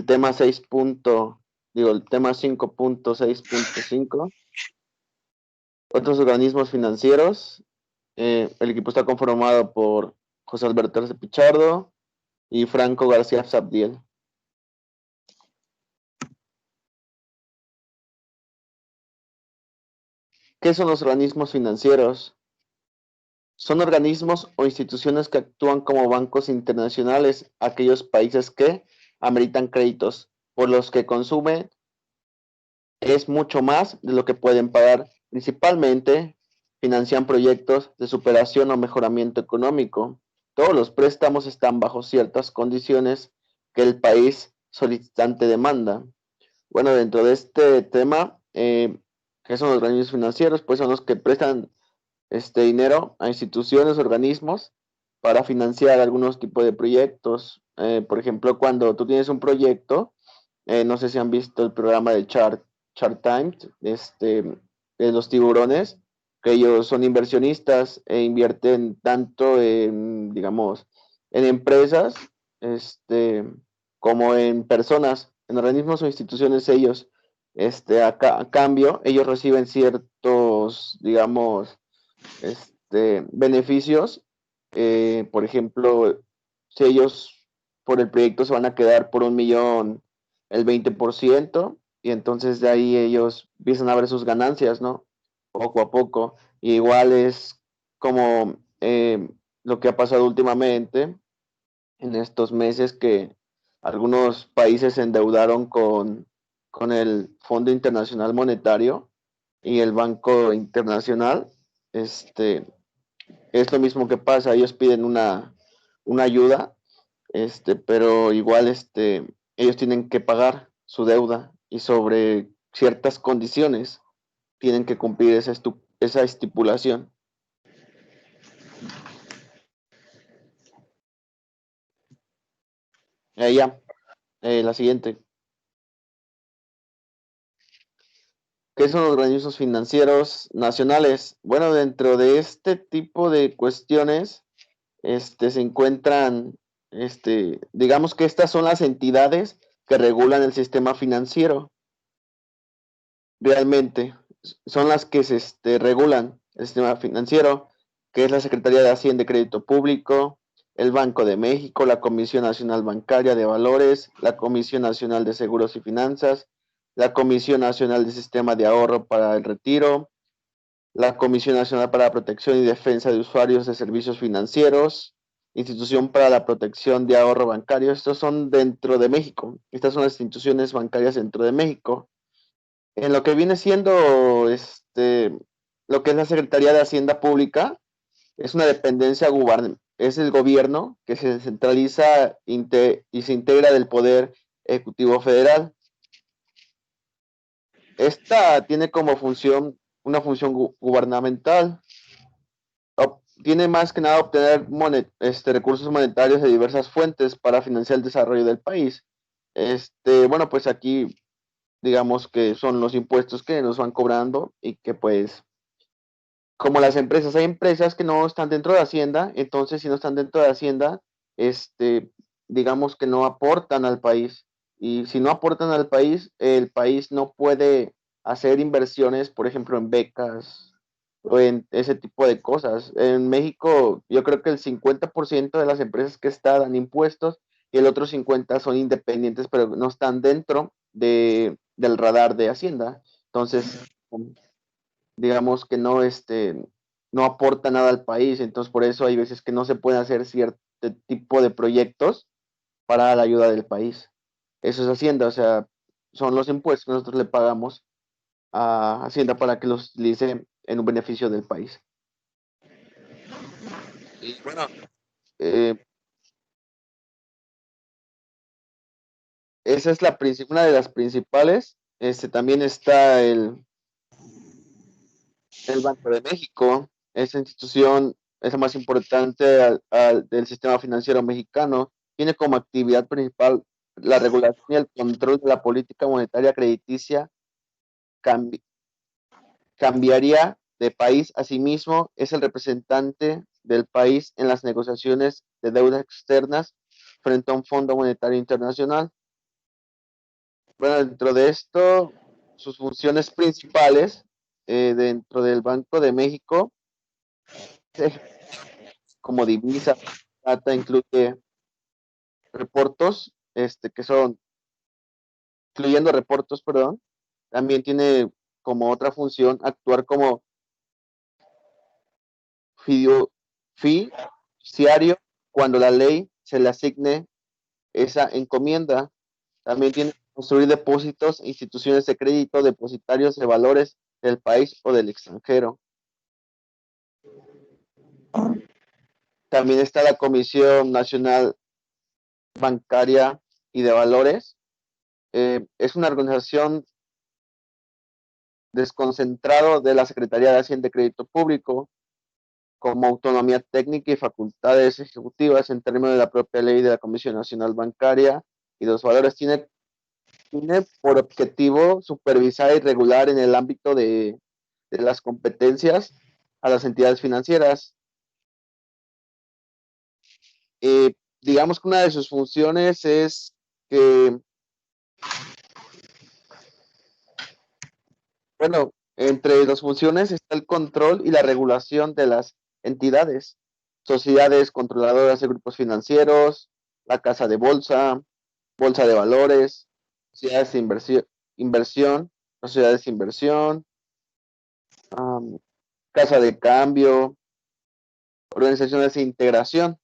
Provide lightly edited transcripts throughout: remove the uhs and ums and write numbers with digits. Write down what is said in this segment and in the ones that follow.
el tema el tema 5.6.5. Otros organismos financieros. El equipo está conformado por José Alberto Arce Pichardo y Franco García Sabdiel. ¿Qué son los organismos financieros? Son organismos o instituciones que actúan como bancos internacionales a aquellos países que ameritan créditos, por los que consumen es mucho más de lo que pueden pagar. Principalmente financian proyectos de superación o mejoramiento económico. Todos los préstamos están bajo ciertas condiciones que el país solicitante demanda. Bueno, dentro de este tema, ¿qué son los organismos financieros? Pues son los que prestan dinero a instituciones, organismos, para financiar algunos tipos de proyectos. Por ejemplo, cuando tú tienes un proyecto, no sé si han visto el programa de Shark Times, de los tiburones, que ellos son inversionistas e invierten tanto en, digamos, en empresas, como en personas, en organismos o instituciones ellos, a cambio, ellos reciben ciertos, digamos, beneficios. Por ejemplo, si ellos por el proyecto se van a quedar por 1 millón el 20%, y entonces de ahí ellos empiezan a ver sus ganancias, ¿no? Poco a poco. Y igual es como lo que ha pasado últimamente en estos meses, que algunos países se endeudaron con el Fondo Internacional Monetario y el Banco Internacional. Es lo mismo que pasa, ellos piden una ayuda, pero igual ellos tienen que pagar su deuda y sobre ciertas condiciones tienen que cumplir esa estipulación. Ya, la siguiente. ¿Qué son los organismos financieros nacionales? Bueno, dentro de este tipo de cuestiones, se encuentran, digamos que estas son las entidades que regulan el sistema financiero. Realmente son las que se regulan el sistema financiero, que es la Secretaría de Hacienda y Crédito Público, el Banco de México, la Comisión Nacional Bancaria de Valores, la Comisión Nacional de Seguros y Finanzas, la Comisión Nacional de Sistema de Ahorro para el Retiro, la Comisión Nacional para la Protección y Defensa de Usuarios de Servicios Financieros, Institución para la Protección de Ahorro Bancario. Estos son dentro de México. Estas son las instituciones bancarias dentro de México. En lo que viene siendo lo que es la Secretaría de Hacienda Pública, es una dependencia es el gobierno que se centraliza y se integra del Poder Ejecutivo Federal. Esta tiene como función una función gubernamental. Tiene más que nada obtener recursos monetarios de diversas fuentes para financiar el desarrollo del país. Bueno, pues aquí digamos que son los impuestos que nos van cobrando, y que pues como las empresas, hay empresas que no están dentro de Hacienda. Entonces si no están dentro de Hacienda, digamos que no aportan al país, y si no aportan al país, el país no puede hacer inversiones, por ejemplo, en becas o en ese tipo de cosas. En México, yo creo que el 50% de las empresas que dan impuestos, y el otro 50% son independientes, pero no están dentro del radar de Hacienda. Entonces, digamos que no aporta nada al país. Entonces por eso hay veces que no se puede hacer cierto tipo de proyectos para la ayuda del país. Eso es Hacienda, o sea, son los impuestos que nosotros le pagamos a Hacienda para que los utilice en un beneficio del país. Y bueno, eh, esa es una de las principales. También está el Banco de México. Esa institución es la más importante del sistema financiero mexicano. Tiene como actividad principal la regulación y el control de la política monetaria crediticia. Cambi Cambiaría de país. Asimismo, es el representante del país en las negociaciones de deudas externas frente a un Fondo Monetario Internacional. Bueno, dentro de esto, sus funciones principales dentro del Banco de México, como divisa, plata, incluye reportos, que son, incluyendo reportos, perdón, también tiene como otra función actuar como fidu- fiduciario cuando la ley se le asigne esa encomienda. También tiene que construir depósitos, instituciones de crédito, depositarios de valores del país o del extranjero. También está la Comisión Nacional Bancaria y de Valores. Es una organización desconcentrado de la Secretaría de Hacienda y Crédito Público, como autonomía técnica y facultades ejecutivas en términos de la propia ley de la Comisión Nacional Bancaria y de los Valores. Tiene por objetivo supervisar y regular en el ámbito de las competencias a las entidades financieras. Digamos que una de sus funciones es que, bueno, entre las funciones está el control y la regulación de las entidades, sociedades controladoras de grupos financieros, la casa de bolsa, bolsa de valores, sociedades de inversión, sociedades de inversión, um, casa de cambio, organizaciones de integración.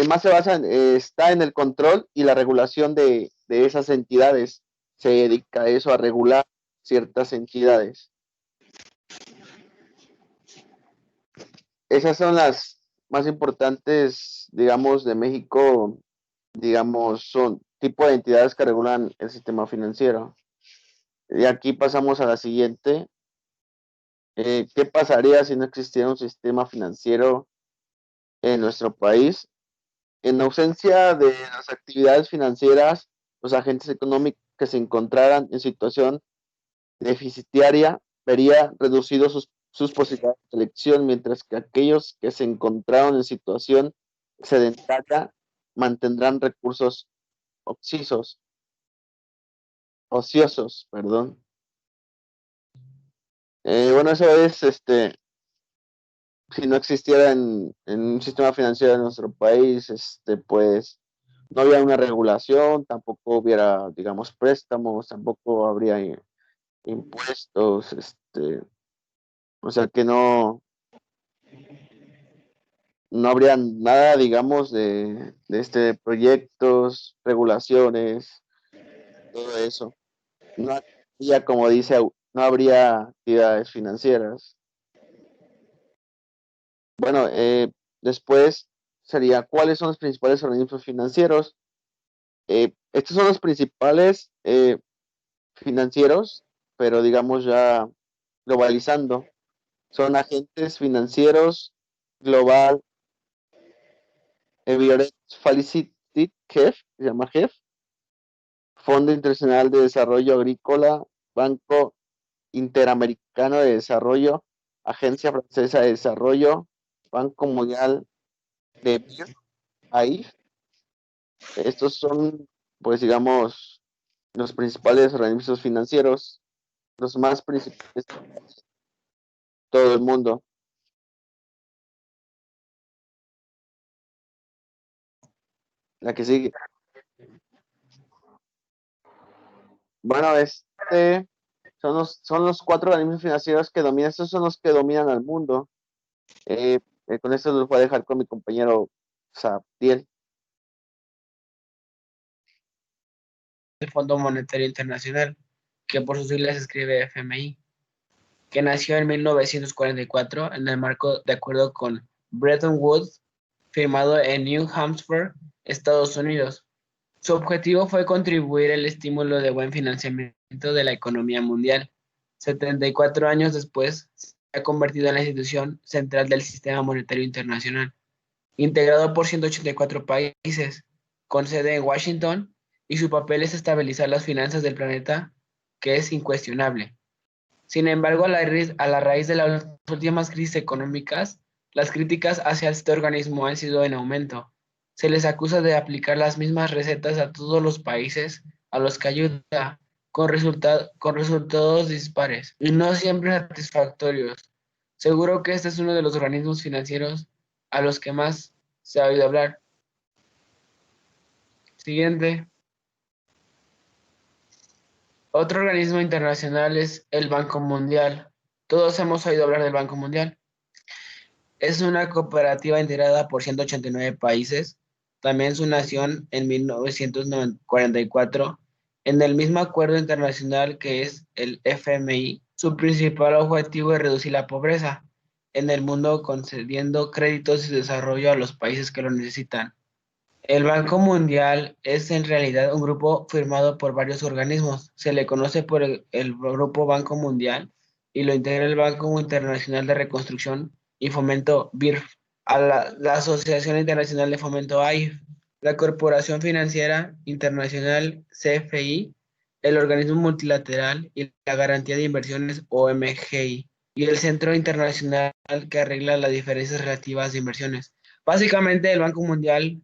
Más se basa está en el control y la regulación de esas entidades. Se dedica a eso, a regular ciertas entidades. Esas son las más importantes, digamos, de México, digamos, son tipo de entidades que regulan el sistema financiero. Y aquí pasamos a la siguiente. ¿Qué pasaría si no existiera un sistema financiero en nuestro país? En ausencia de las actividades financieras, los agentes económicos que se encontraran en situación deficitaria verían reducidos sus posibilidades de elección, mientras que aquellos que se encontraron en situación sedentaria mantendrán recursos ociosos, perdón. Bueno, eso es, si no existiera en un sistema financiero de nuestro país, pues no había una regulación, tampoco hubiera, digamos, préstamos, tampoco habría impuestos, o sea que no habría nada, digamos, de proyectos, regulaciones, todo eso. No habría, como dice, no habría actividades financieras. Bueno, después sería, ¿cuáles son los principales organismos financieros? Estos son los principales financieros, pero digamos ya globalizando. Son agentes financieros global, Violet Felicity, GEF, se llama GEF, Fondo Internacional de Desarrollo Agrícola, Banco Interamericano de Desarrollo, Agencia Francesa de Desarrollo, Banco Mundial de AIF. Estos son, pues digamos, los principales organismos financieros, los más principales de todo el mundo. La que sigue. Bueno, son los cuatro organismos financieros que dominan, estos son los que dominan al mundo. Con esto los voy a dejar con mi compañero Sabdiel. El Fondo Monetario Internacional, que por sus siglas se escribe FMI, que nació en 1944 en el marco de acuerdo con Bretton Woods, firmado en New Hampshire, Estados Unidos. Su objetivo fue contribuir al estímulo de buen financiamiento de la economía mundial. 74 años después, se ha convertido en la institución central del sistema monetario internacional, integrado por 184 países, con sede en Washington, y su papel es estabilizar las finanzas del planeta, que es incuestionable. Sin embargo, a la raíz de las últimas crisis económicas, las críticas hacia este organismo han sido en aumento. se les acusa de aplicar las mismas recetas a todos los países a los que ayuda, con resultados dispares y no siempre satisfactorios. Seguro que este es uno de los organismos financieros a los que más se ha oído hablar. Siguiente. Otro organismo internacional es el Banco Mundial. Todos hemos oído hablar del Banco Mundial. Es una cooperativa integrada por 189 países. También su nación en 1944, en el mismo acuerdo internacional que es el FMI. Su principal objetivo es reducir la pobreza en el mundo concediendo créditos y desarrollo a los países que lo necesitan. El Banco Mundial es en realidad un grupo firmado por varios organismos. Se le conoce por el Grupo Banco Mundial y lo integra el Banco Internacional de Reconstrucción y Fomento BIRF, a la Asociación Internacional de Fomento AIF, la Corporación Financiera Internacional CFI, el Organismo Multilateral y la Garantía de Inversiones OMGI y el Centro Internacional que arregla las diferencias relativas de inversiones. Básicamente el Banco Mundial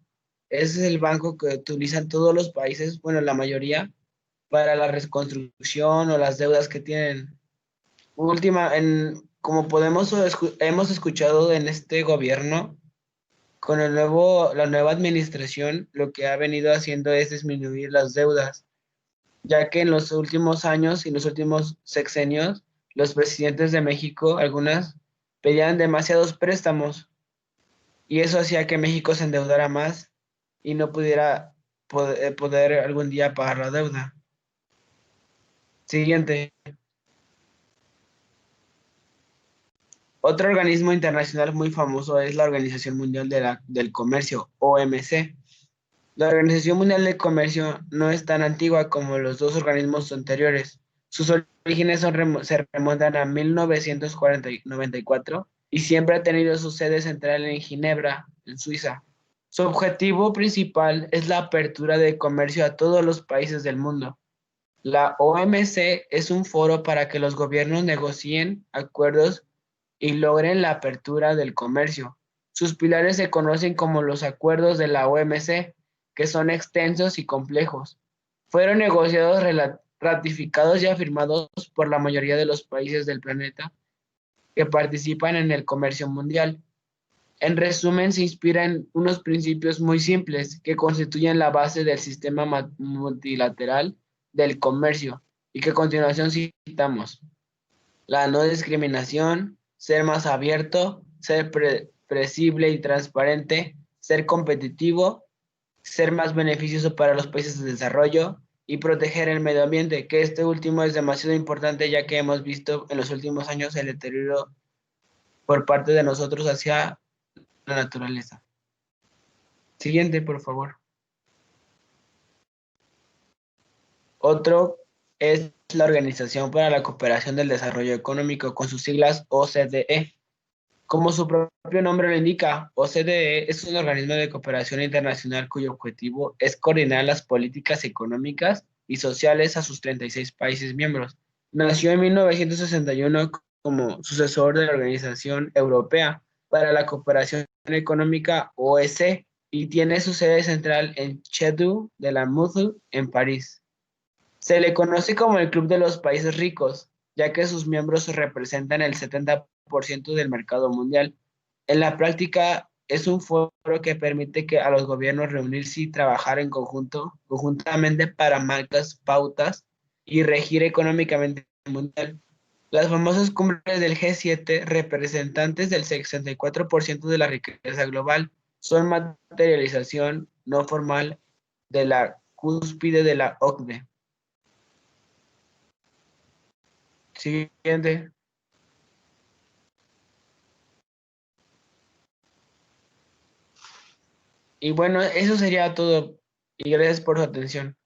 es el banco que utilizan todos los países, bueno, la mayoría, para la reconstrucción o las deudas que tienen. Como hemos escuchado en este gobierno, con la nueva administración, lo que ha venido haciendo es disminuir las deudas, ya que en los últimos años y los últimos sexenios, los presidentes de México, algunas, pedían demasiados préstamos y eso hacía que México se endeudara más y no pudiera poder algún día pagar la deuda. Siguiente. Otro organismo internacional muy famoso es la Organización Mundial del Comercio, OMC. La Organización Mundial del Comercio no es tan antigua como los dos organismos anteriores. Sus orígenes se remontan a 1994 y siempre ha tenido su sede central en Ginebra, en Suiza. Su objetivo principal es la apertura de comercio a todos los países del mundo. La OMC es un foro para que los gobiernos negocien acuerdos y logren la apertura del comercio. Sus pilares se conocen como los acuerdos de la OMC, que son extensos y complejos. Fueron negociados, ratificados y afirmados por la mayoría de los países del planeta que participan en el comercio mundial. En resumen, se inspira en unos principios muy simples que constituyen la base del sistema multilateral del comercio y que a continuación citamos. La no discriminación, ser más abierto, ser previsible y transparente, ser competitivo, ser más beneficioso para los países de desarrollo y proteger el medio ambiente, que este último es demasiado importante ya que hemos visto en los últimos años el deterioro por parte de nosotros hacia la naturaleza. Siguiente, por favor. Otro es la Organización para la Cooperación del Desarrollo Económico, con sus siglas OCDE. Como su propio nombre lo indica, OCDE es un organismo de cooperación internacional cuyo objetivo es coordinar las políticas económicas y sociales a sus 36 países miembros. Nació en 1961 como sucesor de la Organización Europea para la Cooperación Económica, OEC, y tiene su sede central en Château de la Moselle, en París. Se le conoce como el Club de los Países Ricos, ya que sus miembros representan el 70% del mercado mundial. En la práctica, es un foro que permite a los gobiernos reunirse y trabajar conjuntamente para marcas pautas y regir económicamente el mundial. Las famosas cumbres del G7, representantes del 64% de la riqueza global, son materialización no formal de la cúspide de la OCDE. Siguiente. Y bueno, eso sería todo. Y gracias por su atención.